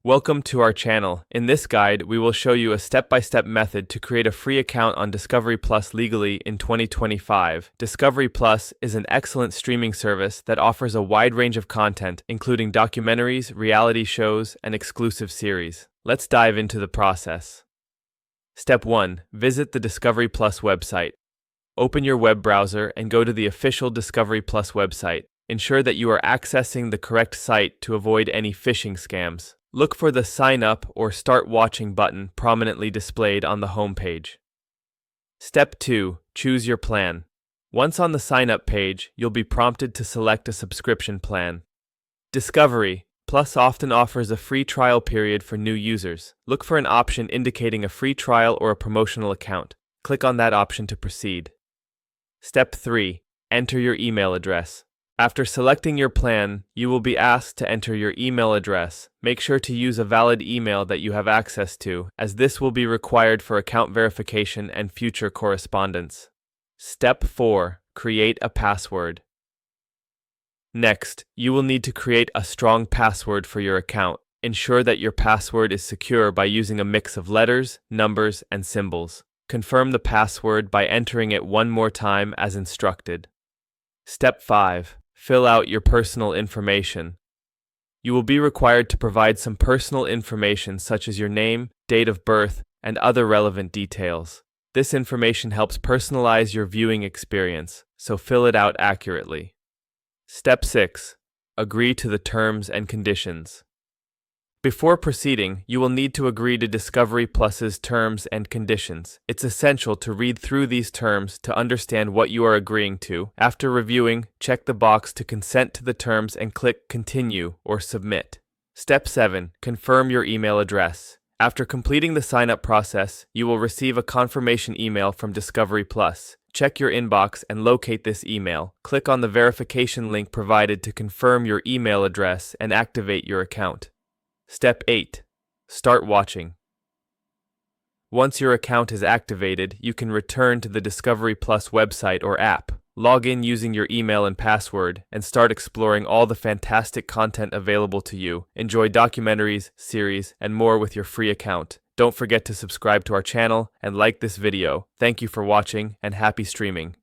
Welcome to our channel. In this guide, we will show you a step-by-step method to create a free account on Discovery Plus legally in 2025. Discovery Plus is an excellent streaming service that offers a wide range of content, including documentaries, reality shows, and exclusive series. Let's dive into the process. Step 1. Visit the Discovery Plus website. Open your web browser and go to the official Discovery Plus website. Ensure that you are accessing the correct site to avoid any phishing scams. Look for the Sign Up or Start Watching button prominently displayed on the home page. Step 2. Choose your plan. Once on the Sign Up page, you'll be prompted to select a subscription plan. Discovery Plus often offers a free trial period for new users. Look for an option indicating a free trial or a promotional account. Click on that option to proceed. Step 3. Enter your email address. After selecting your plan, you will be asked to enter your email address. Make sure to use a valid email that you have access to, as this will be required for account verification and future correspondence. Step 4. Create a password. Next, you will need to create a strong password for your account. Ensure that your password is secure by using a mix of letters, numbers, and symbols. Confirm the password by entering it one more time as instructed. Step 5. Fill out your personal information. You will be required to provide some personal information such as your name, date of birth, and other relevant details. This information helps personalize your viewing experience, so fill it out accurately. Step 6. Agree to the terms and conditions. Before proceeding, you will need to agree to Discovery Plus's terms and conditions. It's essential to read through these terms to understand what you are agreeing to. After reviewing, check the box to consent to the terms and click Continue or Submit. Step 7. Confirm your email address. After completing the sign-up process, you will receive a confirmation email from Discovery Plus. Check your inbox and locate this email. Click on the verification link provided to confirm your email address and activate your account. Step 8. Start watching. Once your account is activated, you can return to the Discovery Plus website or app. Log in using your email and password, and start exploring all the fantastic content available to you. Enjoy documentaries, series, and more with your free account. Don't forget to subscribe to our channel and like this video. Thank you for watching, and happy streaming.